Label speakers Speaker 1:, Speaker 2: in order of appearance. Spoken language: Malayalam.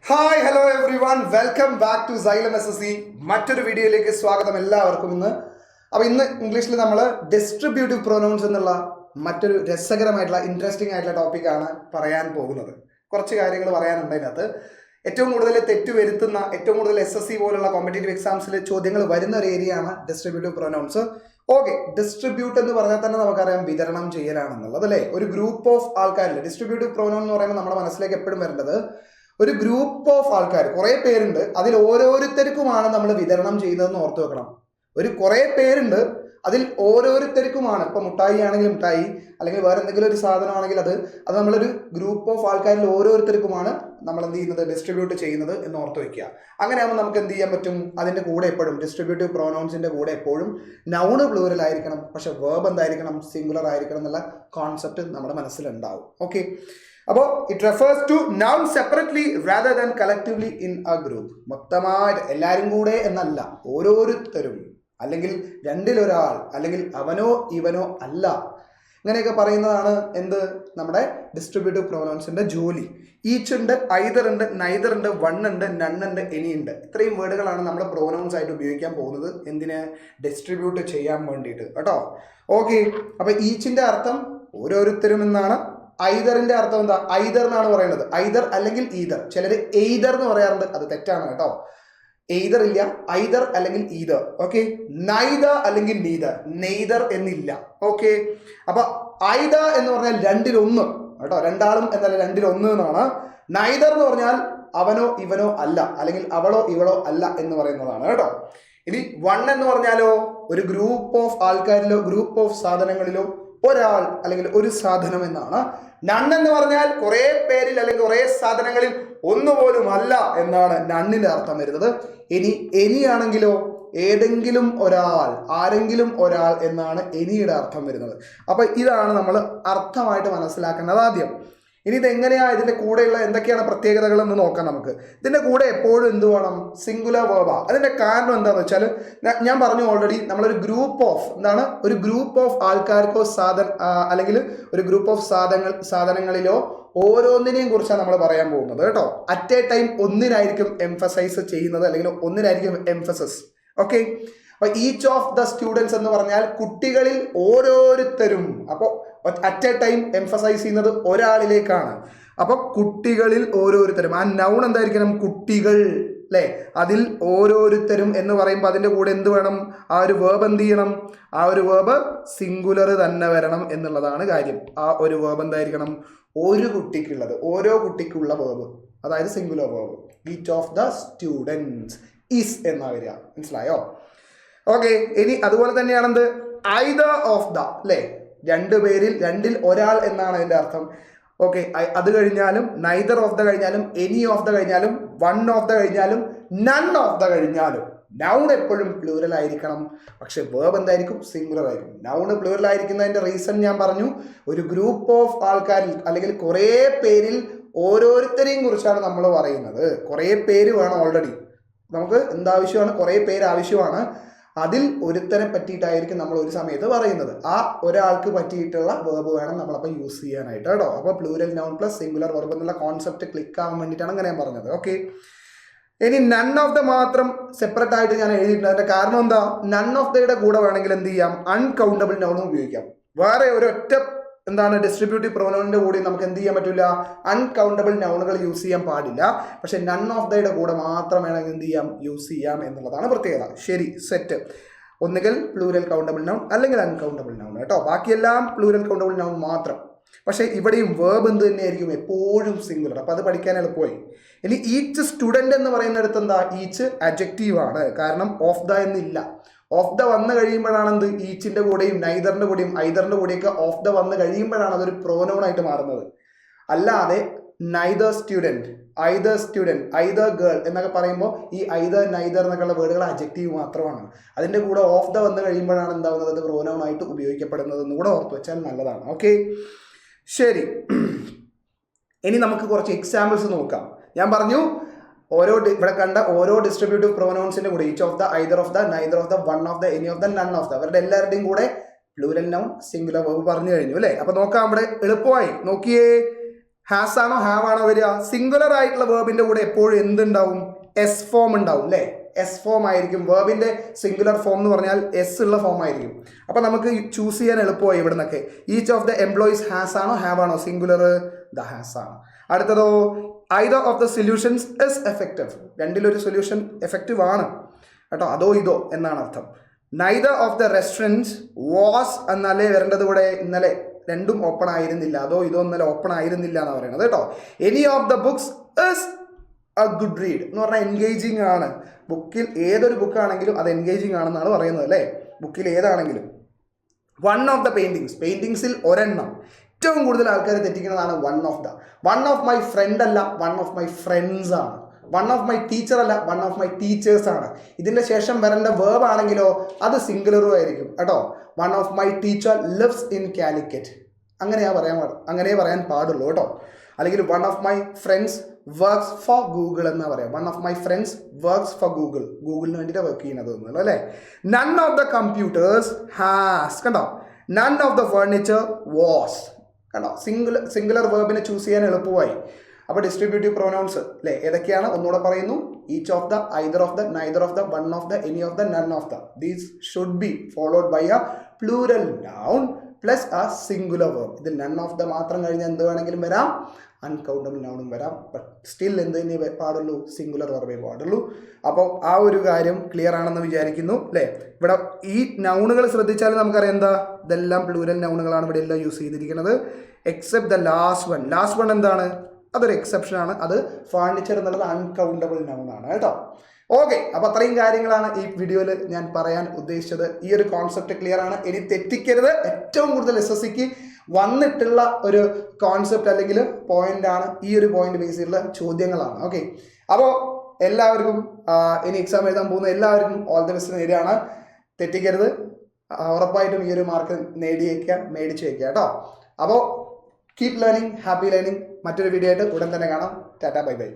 Speaker 1: Hi hello everyone welcome back to Xylem SSC. മറ്റൊരു വീഡിയോയിലേക്ക് സ്വാഗതം എല്ലാവർക്കും. ഇന്ന് ഇംഗ്ലീഷിൽ നമ്മൾ ഡിസ്ട്രിബ്യൂട്ടീവ് പ്രൊനൗൺസ് എന്നുള്ള മറ്റൊരു രസകരമായിട്ടുള്ള ഇൻട്രസ്റ്റിംഗ് ആയിട്ടുള്ള ടോപ്പിക്കാണ് പറയാൻ പോകുന്നത്. കുറച്ച് കാര്യങ്ങൾ പറയാനുണ്ട് അതിനകത്ത്. ഏറ്റവും കൂടുതൽ തെറ്റ് വരുത്തുന്ന, ഏറ്റവും കൂടുതൽ SSC പോലുള്ള കോമ്പറ്റേറ്റീവ് എക്സാംസിൽ ചോദ്യങ്ങൾ വരുന്ന ഒരു ഏരിയയാണ് ഡിസ്ട്രിബ്യൂട്ടീവ് പ്രൊനൗൺസ്. ഓക്കെ, ഡിസ്ട്രിബ്യൂട്ട് എന്ന് പറഞ്ഞാൽ തന്നെ നമുക്കറിയാം വിതരണം ചെയ്യലാണെന്നുള്ളത് അല്ലേ. ഒരു ഗ്രൂപ്പ് ഓഫ് ആൾക്കാരിൽ ഡിസ്ട്രിബ്യൂട്ടീവ് പ്രൊനൗൺ എന്ന് പറയുമ്പോൾ നമ്മുടെ മനസ്സിലേക്ക് എപ്പോഴും വരേണ്ടത് ഒരു ഗ്രൂപ്പ് ഓഫ് ആൾക്കാർ, കുറെ പേരുണ്ട്, അതിൽ ഓരോരുത്തർക്കുമാണ് നമ്മൾ വിതരണം ചെയ്യുന്നതെന്ന് ഓർത്ത് വെക്കണം. കുറെ പേരുണ്ട്, അതിൽ ഓരോരുത്തർക്കുമാണ്. ഇപ്പൊ മുട്ടായി ആണെങ്കിൽ മുട്ടായി, അല്ലെങ്കിൽ വേറെ എന്തെങ്കിലും ഒരു സാധനമാണെങ്കിൽ അത് നമ്മളൊരു ഗ്രൂപ്പ് ഓഫ് ആൾക്കാരിൽ ഓരോരുത്തർക്കുമാണ് നമ്മൾ എന്ത് ചെയ്യുന്നത്, ഡിസ്ട്രിബ്യൂട്ട് ചെയ്യുന്നത് എന്ന് ഓർത്ത് വെക്കുക. അങ്ങനെയാകുമ്പോൾ നമുക്ക് എന്ത് ചെയ്യാൻ പറ്റും, അതിന്റെ കൂടെ എപ്പോഴും ഡിസ്ട്രിബ്യൂട്ടീവ് പ്രൊനൗൺസിന്റെ കൂടെ എപ്പോഴും നൗണ് പ്ലൂറൽ ആയിരിക്കണം, പക്ഷെ വേർബ് എന്തായിരിക്കണം, സിംഗുലർ ആയിരിക്കണം എന്നുള്ള കോൺസെപ്റ്റ് നമ്മുടെ മനസ്സിലുണ്ടാവും. ഓക്കെ, അപ്പോൾ it refers to noun separately rather than collectively in a group. മൊത്തമായിട്ട് എല്ലാവരും കൂടെ എന്നല്ല, ഓരോരുത്തരും, അല്ലെങ്കിൽ രണ്ടിലൊരാൾ, അല്ലെങ്കിൽ അവനോ ഇവനോ അല്ല, ഇങ്ങനെയൊക്കെ പറയുന്നതാണ് എന്ത്, നമ്മുടെ ഡിസ്ട്രിബ്യൂട്ടീവ് പ്രൊനൗൺസിന്റെ ജോലി. ഈച്ച് ഉണ്ട്, ഐദർ ഉണ്ട്, നൈദർ ഉണ്ട്, വൺ ഉണ്ട്, നൺ ഉണ്ട്, എനി ഉണ്ട്. ഇത്രയും വേർഡുകളാണ് നമ്മൾ പ്രൊനൗൺസ് ആയിട്ട് ഉപയോഗിക്കാൻ പോകുന്നത്. എന്തിന്, ഡിസ്ട്രിബ്യൂട്ട് ചെയ്യാൻ വേണ്ടിയിട്ട് കേട്ടോ. ഓക്കെ, അപ്പൊ ഈച്ചിന്റെ അർത്ഥം ഓരോരുത്തരും എന്നാണ്. ഐദറിന്റെ അർത്ഥം എന്താ, ഐദർ എന്നാണ് പറയുന്നത്. ഐദർ അല്ലെങ്കിൽ ഈദർ. ചിലർ എയ്ദർ എന്ന് പറയാറുണ്ട്, അത് തെറ്റാണ് കേട്ടോ. എയ്ദർ ഇല്ല, ഐദർ അല്ലെങ്കിൽ ഈദർ. ഓക്കെ, നൈദർ അല്ലെങ്കിൽ നീദർ, നെയ്ദർ എന്നില്ല. ഓക്കെ, അപ്പൊ ഐദർ എന്ന് പറഞ്ഞാൽ രണ്ടിലൊന്ന് കേട്ടോ, രണ്ടാളും എന്നല്ല, രണ്ടിലൊന്ന് എന്നാണ്. നൈദർ എന്ന് പറഞ്ഞാൽ അവനോ ഇവനോ അല്ല, അല്ലെങ്കിൽ അവളോ ഇവളോ അല്ല എന്ന് പറയുന്നതാണ് കേട്ടോ. ഇനി വൺ എന്ന് പറഞ്ഞാലോ, ഒരു ഗ്രൂപ്പ് ഓഫ് ആൾക്കാരിലോ ഗ്രൂപ്പ് ഓഫ് സാധനങ്ങളിലോ ഒരാൾ അല്ലെങ്കിൽ ഒരു സാധനം എന്നാണ്. നൺ എന്ന് പറഞ്ഞാൽ കുറെ പേരിൽ അല്ലെങ്കിൽ കുറെ സാധനങ്ങളിൽ ഒന്നുപോലും അല്ല എന്നാണ് നണ്ണിന്റെ അർത്ഥം വരുന്നത്. എനി ആണെങ്കിലോ, ഏതെങ്കിലും ഒരാൾ, ആരെങ്കിലും ഒരാൾ എന്നാണ് എനിയുടെ അർത്ഥം വരുന്നത്. അപ്പൊ ഇതാണ് നമ്മൾ അർത്ഥമായിട്ട് മനസ്സിലാക്കേണ്ടത് ആദ്യം. ഇനി ഇതെങ്ങനെയാ, ഇതിന്റെ കൂടെയുള്ള എന്തൊക്കെയാണ് പ്രത്യേകതകൾ എന്ന് നോക്കാം നമുക്ക്. ഇതിന്റെ കൂടെ എപ്പോഴും എന്ത് വേണം, സിംഗുലർ വേർബാ. അതിന്റെ കാരണം എന്താണെന്ന് വെച്ചാൽ, ഞാൻ പറഞ്ഞു ഓൾറെഡി, നമ്മളൊരു ഗ്രൂപ്പ് ഓഫ് ഒരു ഗ്രൂപ്പ് ഓഫ് ആൾക്കാർക്കോ അല്ലെങ്കിൽ ഒരു ഗ്രൂപ്പ് ഓഫ് സാധനങ്ങളിലോ ഓരോന്നിനെയും കുറിച്ചാണ് നമ്മൾ പറയാൻ പോകുന്നത് കേട്ടോ. അറ്റ് എ ടൈം ഒന്നിനായിരിക്കും എംഫസൈസ് ചെയ്യുന്നത്, അല്ലെങ്കിൽ ഒന്നിനായിരിക്കും എംഫസസ്. ഓക്കെ, അപ്പൊ ഈച്ച് ഓഫ് ദ സ്റ്റുഡൻസ് എന്ന് പറഞ്ഞാൽ കുട്ടികളിൽ ഓരോരുത്തരും. അപ്പോൾ അറ്റ് എ ടൈം എംഫസൈസ് ചെയ്യുന്നത് ഒരാളിലേക്കാണ്. അപ്പൊ കുട്ടികളിൽ ഓരോരുത്തരും, ആ നൗൺ എന്തായിരിക്കണം, കുട്ടികൾ അല്ലെ. അതിൽ ഓരോരുത്തരും എന്ന് പറയുമ്പോൾ അതിന്റെ കൂടെ എന്ത് വേണം, ആ ഒരു വേർബ് എന്ത് ചെയ്യണം, ആ ഒരു വേർബ് സിംഗുലർ തന്നെ വരണം എന്നുള്ളതാണ് കാര്യം. ആ ഒരു വേർബ് എന്തായിരിക്കണം, ഒരു കുട്ടിക്കുള്ളത്, ഓരോ കുട്ടിക്കുള്ള വേർബ്, അതായത് singular verb. Each of the students is എന്നാ വരിക, മനസ്സിലായോ? ഓക്കെ, ഇനി അതുപോലെ തന്നെയാണെന്ത്, ഐദർ ഓഫ് ദ അല്ലേ, രണ്ടിൽ ഒരാൾ എന്നാണ് അതിന്റെ അർത്ഥം. ഓക്കെ, അത് കഴിഞ്ഞാലും നൈദർ ഓഫ് ദ കഴിഞ്ഞാലും എനി ഓഫ് ദ കഴിഞ്ഞാലും വൺ ഓഫ് ദ കഴിഞ്ഞാലും നൺ ഓഫ് ദ കഴിഞ്ഞാലും നൗൺ എപ്പോഴും പ്ലൂറൽ ആയിരിക്കണം, പക്ഷെ വേർബ് എന്തായിരിക്കും, സിംഗുലർ ആയിരിക്കും. നൗൺ പ്ലൂറൽ ആയിരിക്കുന്നതിന്റെ റീസൺ ഞാൻ പറഞ്ഞു. ഒരു ഗ്രൂപ്പ് ഓഫ് ആൾക്കാരിൽ അല്ലെങ്കിൽ കുറേ പേരിൽ ഓരോരുത്തരെയും കുറിച്ചാണ് നമ്മൾ പറയുന്നത്. കുറേ പേര് വേണം, ഓൾറെഡി നമുക്ക് എന്താവശ്യമാണ്, കുറേ പേര് ആവശ്യമാണ്. അതിൽ ഒരുത്തനെ പറ്റിയിട്ടായിരിക്കും നമ്മൾ ഒരു സമയത്ത് പറയുന്നത്. ആ ഒരാൾക്ക് പറ്റിയിട്ടുള്ള വേർബ് വേണം നമ്മളപ്പോൾ യൂസ് ചെയ്യാനായിട്ട് കേട്ടോ. അപ്പോൾ plural noun plus singular verb എന്നുള്ള കോൺസെപ്റ്റ് ക്ലിക്ക് ആവാൻ വേണ്ടിയിട്ടാണ് അങ്ങനെ ഞാൻ പറഞ്ഞത്. ഓക്കെ, ഇനി നൺ ഓഫ് ദ മാത്രം സെപ്പറേറ്റ് ആയിട്ട് ഞാൻ എഴുതിയിട്ടുണ്ട്. അതിന്റെ കാരണം എന്താ, നൺ ഓഫ് ദയുടെ കൂടെ വേണമെങ്കിൽ എന്ത് ചെയ്യാം, അൺകൗണ്ടബിൾ നൗണും ഉപയോഗിക്കാം. വേറെ ഒരൊറ്റ ഡിസ്ട്രിബ്യൂട്ടീവ് പ്രൊനൗണിന്റെ കൂടെ നമുക്ക് എന്ത് ചെയ്യാൻ പറ്റില്ല, അൺകൗണ്ടബിൾ നൗണുകൾ യൂസ് ചെയ്യാൻ പാടില്ല. പക്ഷെ നൺ ഓഫ് ദയുടെ കൂടെ മാത്രം വേണമെങ്കിൽ എന്ത് ചെയ്യാം, യൂസ് ചെയ്യാം എന്നുള്ളതാണ് പ്രത്യേകത. ശരി, സെറ്റ്. ഒന്നുകിൽ പ്ലൂരൽ കൗണ്ടബിൾ നൗൺ അല്ലെങ്കിൽ അൺകൗണ്ടബിൾ നൗൺ കേട്ടോ. ബാക്കിയെല്ലാം പ്ലൂരൽ കൗണ്ടബിൾ നൗൺ മാത്രം. പക്ഷെ ഇവിടെയും വേർബ് എന്ത് തന്നെയായിരിക്കും, എപ്പോഴും സിംഗുലർ. അപ്പൊ അത് പഠിക്കാൻ എളുപ്പമായി. ഇനി ഈച്ച് സ്റ്റുഡന്റ് എന്ന് പറയുന്നിടത്ത് എന്താ, ഈച്ച് അഡ്ജക്റ്റീവ് ആണ്, കാരണം ഓഫ് ദ എന്നില്ല. ഓഫ് ദ വന്നു കഴിയുമ്പോഴാണ് എന്ത്, ഈച്ചിന്റെ കൂടെയും നൈദറിന്റെ കൂടെയും ഐദറിന്റെ കൂടെയൊക്കെ ഓഫ് ദ വന്നു കഴിയുമ്പോഴാണ് അതൊരു പ്രോനൗൺ ആയിട്ട് മാറുന്നത്. അല്ലാതെ നൈദർ സ്റ്റുഡന്റ്, ഐദർ ഗേൾ എന്നൊക്കെ പറയുമ്പോൾ ഈ ഐദർ നൈദർ എന്നൊക്കെയുള്ള വേർഡുകൾ അഡ്ജക്റ്റീവ് മാത്രമാണ്. അതിന്റെ കൂടെ ഓഫ് ദ വന്നു കഴിയുമ്പോഴാണ് എന്താവുന്നത്, അത് പ്രോനൗൺ ആയിട്ട് ഉപയോഗിക്കപ്പെടുന്നത് എന്ന് കൂടെ ഓർത്ത് വെച്ചാൽ നല്ലതാണ്. ഓക്കെ, ശരി. ഇനി നമുക്ക് കുറച്ച് എക്സാമ്പിൾസ് നോക്കാം. ഞാൻ പറഞ്ഞു ഇവിടെ കണ്ട ഓരോ ഡിസ്ട്രിബ്യൂട്ടീവ് പ്രൊനൗൺസിന്റെ കൂടെ each of the, either of the, neither of the, one of the, any of the, none of the, അവരുടെ എല്ലാവരുടെയും കൂടെ പ്ലൂരൽ നൗൺ സിംഗുലർ വെർബ് പറഞ്ഞു കഴിഞ്ഞു അല്ലേ. അപ്പൊ നോക്കാം, അവിടെ എളുപ്പമായി നോക്കിയേ. ഹാസ് ആണോ ഹാവ് ആണോ വരിക? സിംഗുലർ ആയിട്ടുള്ള വേർബിന്റെ കൂടെ എപ്പോഴും എന്തുണ്ടാവും? എസ് ഫോം ഉണ്ടാവും അല്ലേ? എസ് ഫോം ആയിരിക്കും. വേർബിന്റെ സിംഗുലർ ഫോം എന്ന് പറഞ്ഞാൽ എസ് ഉള്ള ഫോം ആയിരിക്കും. അപ്പൊ നമുക്ക് ചൂസ് ചെയ്യാൻ എളുപ്പമായി ഇവിടെ നിന്നൊക്കെ. Each of the employees has ആണോ ഹാവ് ആണോ? സിംഗുലർ ദ ഹാസ് ആണ്. അടുത്തതോ either of the solutions is effective. രണ്ടിലൊരു സൊല്യൂഷൻ എഫക്റ്റീവ് ആണ് കേട്ടോ, അതോ ഇതോ എന്നാണ് അർത്ഥം. neither of the restaurants was എന്നാലേ വരേണ്ടത് കൂടെ. ഇന്നലെ രണ്ടും ഓപ്പൺ ആയിരുന്നില്ല, അതോ ഇതോ ഇന്നലെ ഓപ്പൺ ആയിരുന്നില്ല എന്നാണ് പറയുന്നത് കേട്ടോ. any of the books is a good read എന്ന് പറഞ്ഞാൽ എൻഗേജിങ് ആണ്. ബുക്കിൽ ഏതൊരു ബുക്കാണെങ്കിലും അത് എൻഗേജിങ് ആണെന്നാണ് പറയുന്നത് അല്ലേ, ബുക്കിൽ ഏതാണെങ്കിലും. വൺ ഓഫ് ദ പെയിന്റിങ്സിൽ ഒരെണ്ണം. ഏറ്റവും കൂടുതൽ ആൾക്കാർ തെറ്റിക്കുന്നതാണ് വൺ ഓഫ് മൈ ഫ്രണ്ട് അല്ല, വൺ ഓഫ് മൈ ഫ്രണ്ട്സ് ആണ്. വൺ ഓഫ് മൈ ടീച്ചർ അല്ല, വൺ ഓഫ് മൈ ടീച്ചേഴ്സ് ആണ്. ഇതിന്റെ ശേഷം വരേണ്ട വേർബ് ആണെങ്കിലോ അത് സിംഗുലറും ആയിരിക്കും കേട്ടോ. One of my teacher lives in Calicut അങ്ങനെ പറയാൻ പാടുള്ളൂ കേട്ടോ. അല്ലെങ്കിൽ one of my friends works for Google എന്നാ പറയാം. One of my friends works for ഗൂഗിളിന് വേണ്ടിയിട്ട് വർക്ക് ചെയ്യുന്നത് തോന്നുന്നു അല്ലേ. None of the computers has, കണ്ടോ. None of the furniture was, കണ്ടോ. സിംഗുലർ വേർബിനെ ചൂസ് ചെയ്യാൻ എളുപ്പമായി. അപ്പോൾ ഡിസ്ട്രിബ്യൂട്ടീവ് പ്രൊനൗൺസ് അല്ലേ ഏതൊക്കെയാണ്? ഒന്നുകൂടെ പറയുന്നു. Each of the, either of the, neither of the, one of the, any of the, none of the. These should be followed by a plural noun plus a singular verb. ഇതിൽ നൺ ഓഫ് ദ മാത്രം കഴിഞ്ഞാൽ എന്ത് വേണമെങ്കിലും വരാം, അൺകൗണ്ടബിൾ നൗണും വരാം. ബട്ട് സ്റ്റിൽ എന്ത് തന്നെ പാടുള്ളൂ? സിംഗുലർ വെർബേ പാടുള്ളൂ. അപ്പോൾ ആ ഒരു കാര്യം ക്ലിയർ ആണെന്ന് വിചാരിക്കുന്നു അല്ലേ. ഇവിടെ ഈ നൗണുകൾ ശ്രദ്ധിച്ചാൽ നമുക്കറിയാം എന്താ, ഇതെല്ലാം പ്ലൂരൽ നൗണുകളാണ് ഇവിടെ എല്ലാം യൂസ് ചെയ്തിരിക്കുന്നത്. എക്സെപ്റ്റ് ദ ലാസ്റ്റ് വൺ എന്താണ്? അതൊരു എക്സെപ്ഷൻ ആണ്. അത് ഫർണിച്ചർ എന്നുള്ളത് അൺകൗണ്ടബിൾ നൗൺ ആണ് കേട്ടോ. ഓക്കെ, അപ്പോൾ അത്രയും കാര്യങ്ങളാണ് ഈ വീഡിയോയിൽ ഞാൻ പറയാൻ ഉദ്ദേശിച്ചത്. ഈ ഒരു കോൺസെപ്റ്റ് ക്ലിയർ ആണ്, ഇനി തെറ്റിക്കരുത്. ഏറ്റവും കൂടുതൽ SSCക്ക് വന്നിട്ടുള്ള ഒരു കോൺസെപ്റ്റ് അല്ലെങ്കിൽ പോയിന്റ് ആണ്. ഈ ഒരു പോയിന്റ് ബേസ് ചെയ്തിട്ടുള്ള ചോദ്യങ്ങളാണ്. ഓക്കെ, അപ്പോൾ എല്ലാവർക്കും ഇനി എക്സാം എഴുതാൻ പോകുന്ന എല്ലാവർക്കും ഓൾ ദി ബെസ്റ്റ് നേടിയാണ്. തെറ്റിക്കരുത്, ഉറപ്പായിട്ടും ഈ ഒരു മാർക്ക് മേടിച്ച് വയ്ക്കുക കേട്ടോ. അപ്പോൾ കീപ് ലേണിംഗ്, ഹാപ്പി ലേണിംഗ്. മറ്റൊരു വീഡിയോ ആയിട്ട് ഉടൻ തന്നെ കാണാം. Tata, bye bye.